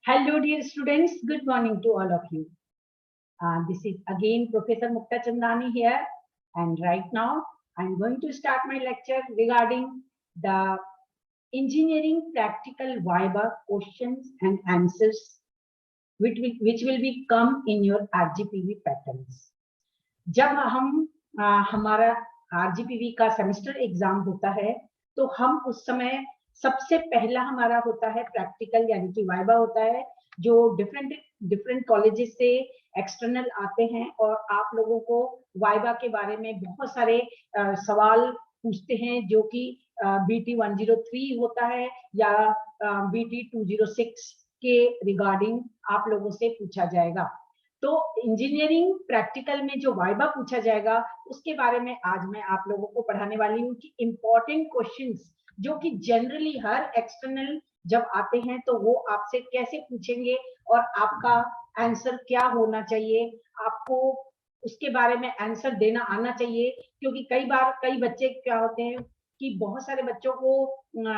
Hello, dear students. Good morning to all of you. This is again Professor Mukta Chandani here, and right now I'm going to start my lecture regarding the engineering practical viva questions and answers, which will be come in your RGPV patterns. जब हम हमारा RGPV का semester exam होता है, तो हम उस समय सबसे पहला हमारा होता है प्रैक्टिकल यानी कि वाइवा होता है, जो डिफरेंट कॉलेजेस से एक्सटर्नल आते हैं और आप लोगों को वाइवा के बारे में बहुत सारे सवाल पूछते हैं, जो कि BT 103 होता है या BT 206 के रिगार्डिंग आप लोगों से पूछा जाएगा। तो इंजीनियरिंग प्रैक्टिकल में जो वाइवा पूछा जाएगा उसके बारे में आज मैं आप लोगों को पढ़ाने वाली हूँ कि इम्पोर्टेंट क्वेश्चंस जो कि जनरली हर एक्सटर्नल जब आते हैं तो वो आपसे कैसे पूछेंगे और आपका आंसर क्या होना चाहिए, आपको उसके बारे में आंसर देना आना चाहिए। क्योंकि कई बार कई बच्चे क्या होते हैं कि बहुत सारे बच्चों को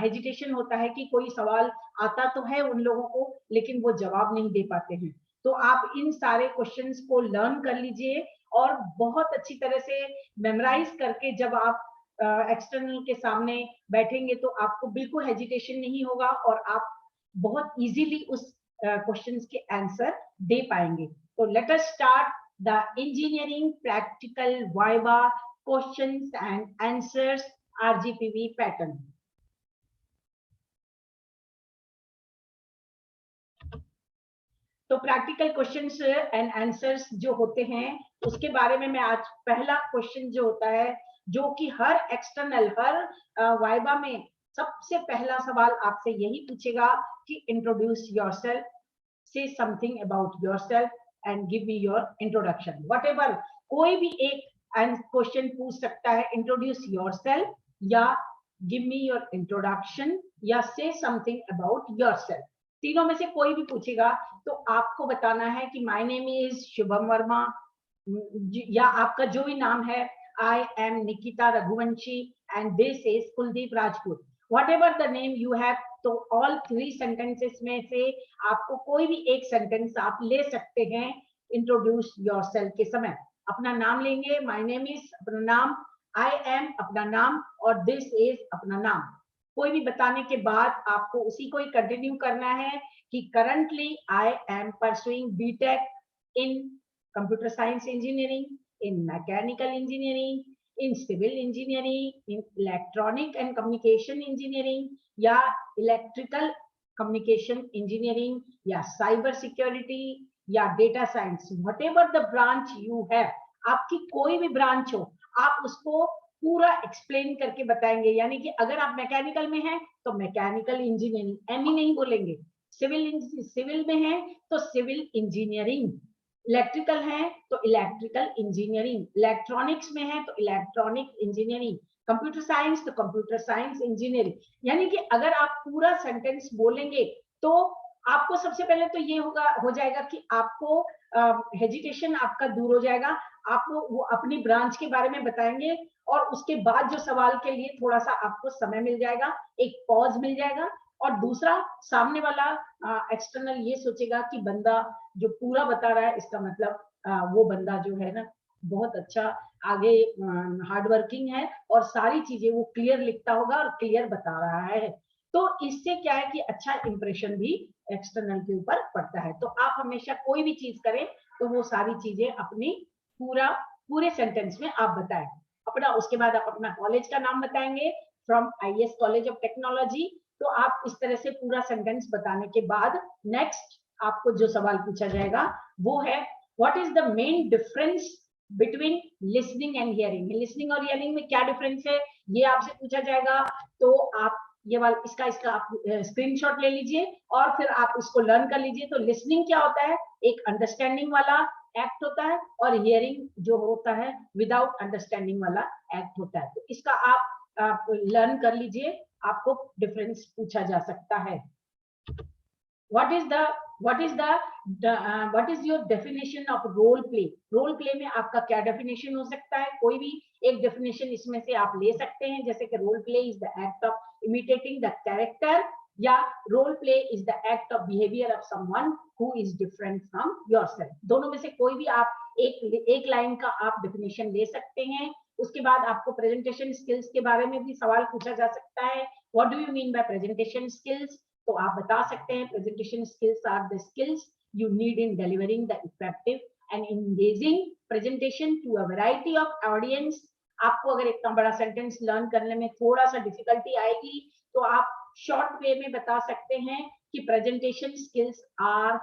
हेजिटेशन होता है कि कोई सवाल आता तो है उन लोगों को, लेकिन वो जवाब नहीं दे पाते हैं। तो आप इन सारे क्वेश्चंस को लर्न कर लीजिए और बहुत अच्छी तरह से मेमोराइज करके जब आप एक्सटर्नल के सामने बैठेंगे तो आपको बिल्कुल हेजिटेशन नहीं होगा और आप बहुत इजीली उस क्वेश्चंस के आंसर दे पाएंगे। तो let us start the engineering practical viva questions and answers RGPV pattern. तो प्रैक्टिकल क्वेश्चंस एंड आंसर्स जो होते हैं उसके बारे में मैं आज पहला क्वेश्चन जो होता है, जो कि हर एक्सटर्नल हर वाइवा में सबसे पहला सवाल आपसे यही पूछेगा कि इंट्रोड्यूस योरसेल्फ, से something about yourself and give me your introduction. Whatever कोई भी एक क्वेश्चन पूछ सकता है, इंट्रोड्यूस योरसेल्फ या गिव मी योर इंट्रोडक्शन या से समथिंग अबाउट योरसेल्फ। तीनों में से कोई भी पूछेगा तो आपको बताना है कि my name is Shubham Verma, या आपका जो भी नाम है, I am Nikita Raghuvanshi and this is Kuldeep Rajput. Whatever the name you have, तो all three sentences में से आपको कोई भी एक सेंटेंस आप ले सकते हैं इंट्रोड्यूस योरसेल्फ के समय। अपना नाम लेंगे, माय नेम इज अपना नाम, I am अपना नाम और this is अपना नाम। कोई भी बताने के बाद आपको उसी को ही कंटिन्यू करना है कि currently I am pursuing BTech in computer science engineering, in mechanical engineering, in civil engineering, in electronic and communication engineering, या electrical communication engineering, या cyber security, या data science, whatever the branch you have, आपकी कोई भी branch हो आप उसको पूरा एक्सप्लेन करके बताएंगे। यानी कि अगर आप मैकेनिकल में हैं तो मैकेनिकल इंजीनियरिंग, एमई नहीं बोलेंगे। सिविल में हैं तो सिविल इंजीनियरिंग, इलेक्ट्रिकल है तो इलेक्ट्रिकल इंजीनियरिंग, इलेक्ट्रॉनिक्स में है तो इलेक्ट्रॉनिक इंजीनियरिंग, कंप्यूटर साइंस तो कंप्यूटर साइंस इंजीनियरिंग। यानी कि अगर आप पूरा सेंटेंस बोलेंगे तो आपको सबसे पहले तो ये हो जाएगा कि आपको हेजिटेशन आपका दूर हो जाएगा। आपको वो अपनी ब्रांच के बारे में बताएंगे और उसके बाद जो सवाल के लिए थोड़ा सा आपको समय मिल जाएगा, एक पॉज मिल जाएगा। और दूसरा, सामने वाला एक्सटर्नल ये सोचेगा कि बंदा जो पूरा बता रहा है इसका मतलब वो बंदा जो है ना बहुत अच्छा आगे हार्ड वर्किंग है और सारी चीजें वो क्लियर लिखता होगा और क्लियर बता रहा है। तो इससे क्या है कि अच्छा इंप्रेशन भी एक्सटर्नल के ऊपर पड़ता है। तो आप हमेशा कोई भी चीज करें तो वो सारी चीजें अपनी पूरे सेंटेंस में आप बताएं अपना। उसके बाद आप अपना कॉलेज का नाम बताएंगे, from IS college of technology. तो आप इस तरह से पूरा सेंटेंस बताने के बाद नेक्स्ट आपको जो सवाल पूछा जाएगा वो है what is the main difference between listening and hearing. Listening और हियरिंग में क्या डिफरेंस है ये आपसे पूछा जाएगा। तो आप ये वाला इसका आप स्क्रीनशॉट ले लीजिए और फिर आप इसको लर्न कर लीजिए। तो लिसनिंग क्या होता है, एक अंडरस्टैंडिंग वाला एक्ट होता है, और हियरिंग जो होता है विदाउट अंडरस्टैंडिंग वाला एक्ट होता है। तो इसका आप लर्न कर लीजिए, आपको डिफरेंस पूछा जा सकता है। what is your definition of role play? Role play में आपका क्या डेफिनेशन हो सकता है? कोई भी एक डेफिनेशन इसमें से आप ले सकते हैं, जैसे कि role play is the act of imitating the character या role play is the act of behaviour of someone who is different from yourself. दोनों में से कोई भी आप एक लाइन का आप डेफिनेशन ले सकते हैं। उसके बाद आपको प्रेजेंटेशन स्किल्स के बारे में भी सवाल पूछा जा सकता है। What do you mean by presentation skills? तो आप बता सकते हैं presentation skills are the skills you need in delivering the effective and engaging presentation to a variety of audience। आपको अगर इतना बड़ा सेंटेंस लर्न करने में थोड़ा सा डिफिकल्टी आएगी तो आप शॉर्ट वे में बता सकते हैं कि presentation skills are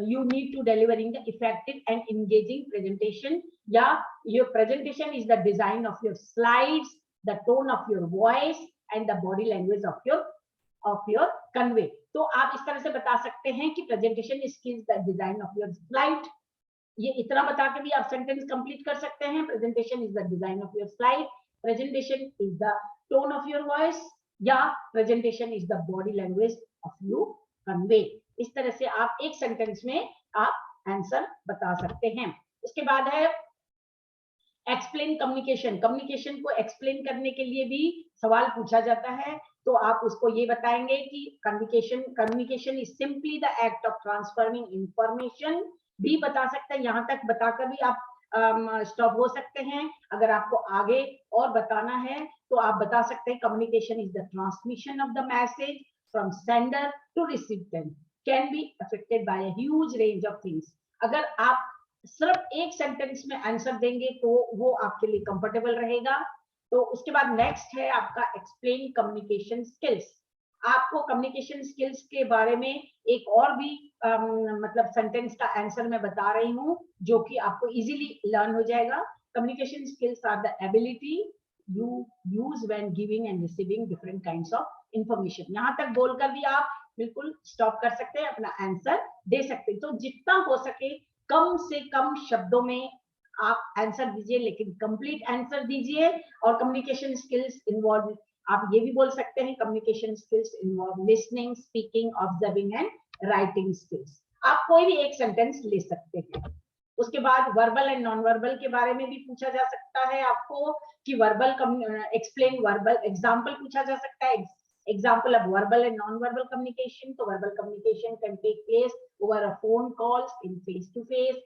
you need to delivering the effective and engaging presentation, या your presentation is the design of your slides, the tone of your voice and the body language of your convey। तो आप इस तरह से बता सकते हैं कि presentation skills the design of your slide. ये इतना बता के भी आप सेंटेंस कंप्लीट कर सकते हैं। Presentation is the design of your slide, presentation is the tone of your voice, या presentation is the body language of you convey. इस तरह से आप एक सेंटेंस में आप आंसर बता सकते हैं। उसके बाद है एक्सप्लेन कम्युनिकेशन। कम्युनिकेशन को एक्सप्लेन करने के लिए भी सवाल पूछा जाता है। तो आप उसको ये बताएंगे कि communication is simply the act of transferring information. भी बता सकते हैं, यहाँ तक बताकर भी आप स्टॉप हो सकते हैं। अगर आपको आगे और बताना है तो आप बता सकते हैं communication is the transmission of the message from sender to recipient, can be affected by a huge range of things. अगर आप सिर्फ एक सेंटेंस में आंसर देंगे तो वो आपके लिए कंफर्टेबल रहेगा। तो उसके बाद नेक्स्ट है आपका एक्सप्लेन कम्युनिकेशन स्किल्स। आपको कम्युनिकेशन स्किल्स के बारे में एक और भी मतलब सेंटेंस का आंसर मैं बता रही हूँ जो कि आपको इजीली लर्न हो जाएगा। Communication skills are the ability you use when giving and receiving different kinds of information. यहाँ तक बोलकर भी आप बिल्कुल स्टॉप कर सकते हैं, अपना आंसर दे सकते हैं। तो जितना हो सके कम से कम शब्दों में आप आंसर दीजिए, लेकिन कंप्लीट आंसर दीजिए। और कम्युनिकेशन स्किल्स इन्वॉल्व, आप ये भी बोल सकते हैं communication skills involve listening, speaking, observing and writing skills. आप कोई भी एक सेंटेंस ले सकते हैं। उसके बाद वर्बल एंड नॉन वर्बल के बारे में भी पूछा जा सकता है आपको कि वर्बल एक्सप्लेन वर्बल, एग्जाम्पल पूछा जा सकता है example of verbal and non-verbal communication। तो verbal communication can take place over a phone calls, in face-to-face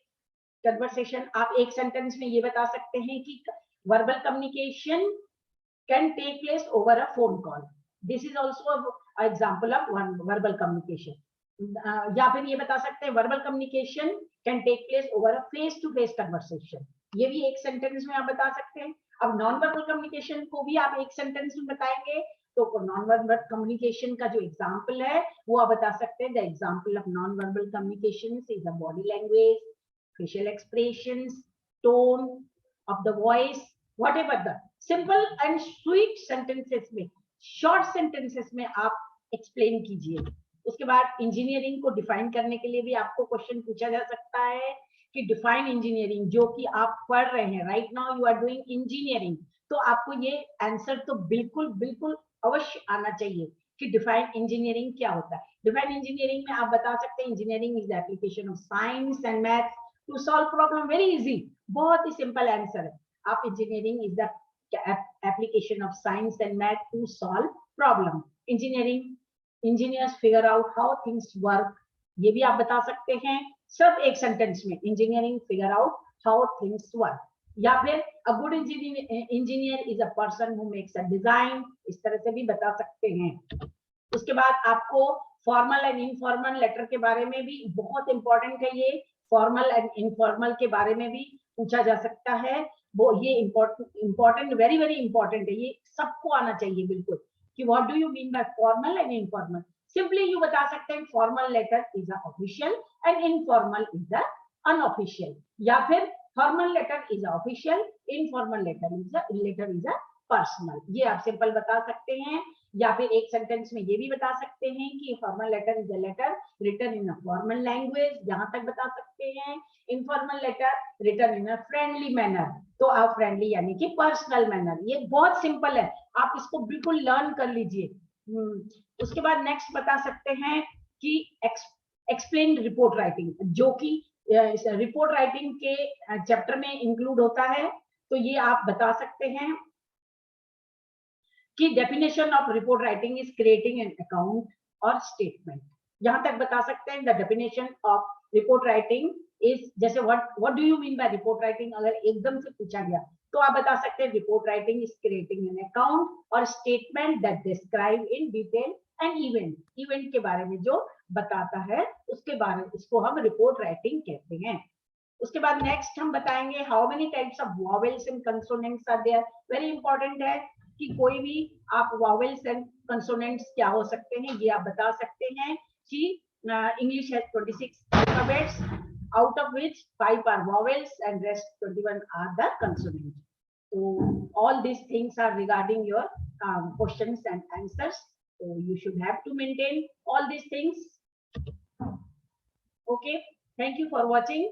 conversation। आप एक सेंटेंस में ये बता सकते हैं कि verbal communication can take place over a phone call। This is also an example of one verbal communication। या फिर ये बता सकते हैं verbal communication can take place over a face-to-face conversation। ये भी एक सेंटेंस में आप बता सकते हैं। अब non-verbal communication को भी आप एक सेंटेंस में बताएंगे तो नॉन वर्बल कम्युनिकेशन का जो एग्जाम्पल है वो आप बता सकते हैं। The example of non verbal communication is the body language, facial expressions, tone of the voice, whatever. The simple and sweet sentences में, शॉर्ट सेंटेंसेस में आप एक्सप्लेन कीजिए। उसके बाद इंजीनियरिंग को डिफाइन करने के लिए भी आपको क्वेश्चन पूछा जा सकता है कि डिफाइन इंजीनियरिंग, जो कि आप पढ़ रहे हैं right now, you are doing engineering. तो आपको ये आंसर तो बिल्कुल बिल्कुल अवश्य आना चाहिए कि डिफाइन इंजीनियरिंग क्या होता है। डिफाइन इंजीनियरिंग में आप बता सकते हैं engineering is the application of science and math to solve problem. Very easy, बहुत ही सिंपल आंसर है। आप engineering is the application of science and math to solve problem. Engineering, engineers figure out how things work, ये भी आप बता सकते हैं सब एक सेंटेंस में। Engineering figure out how things work. या फिर a good engineer is a person who makes a design, इस तरह से भी बता सकते हैं। उसके बाद आपको फॉर्मल एंड इनफॉर्मल लेटर के बारे में भी बहुत इंपॉर्टेंट है। ये फॉर्मल एंड इनफॉर्मल के बारे में भी पूछा जा सकता है। वो ये इंपॉर्टेंट, वेरी वेरी इंपॉर्टेंट है, ये सबको आना चाहिए बिल्कुल कि what do you mean by formal and informal. Simply you बता सकते हैं formal letter is a official and informal is a unofficial. या फिर formal letter is official, informal letter is a personal. ये आप सिंपल बता सकते हैं। या फिर एक सेंटेंस में ये भी बता सकते हैं कि formal letter is a letter written in a formal language, यहाँ तक बता सकते हैं। Informal letter written in a friendly manner, तो आप फ्रेंडली यानी कि पर्सनल मैनर। ये बहुत सिंपल है, आप इसको बिल्कुल लर्न कर लीजिए। उसके बाद नेक्स्ट बता सकते हैं कि एक्सप्लेन रिपोर्ट राइटिंग, जो कि रिपोर्ट राइटिंग के चैप्टर में इंक्लूड होता है। तो ये आप बता सकते हैं कि definition of report writing is creating an account और स्टेटमेंट। यहां तक बता सकते हैं the definition of report writing is, जैसे what do you mean by report writing, अगर एकदम से पूछा गया तो आप बता सकते हैं report writing is creating an account और statement that describe in detail an event, event के बारे में जो बताता है उसके बारे में, इसको हम रिपोर्ट राइटिंग कहते हैं। उसके बाद नेक्स्ट हम बताएंगे how many types of vowels and consonants are there. Very important है कि कोई भी आप वॉवेल्स एंड कंसोनेंट्स क्या हो सकते हैं ये आप बता सकते हैं कि English has 26 alphabets, out of which 5 are vowels and rest 21 are the consonants. So all these things are regarding your questions and answers. So you should have to maintain all these things. Okay, thank you for watching.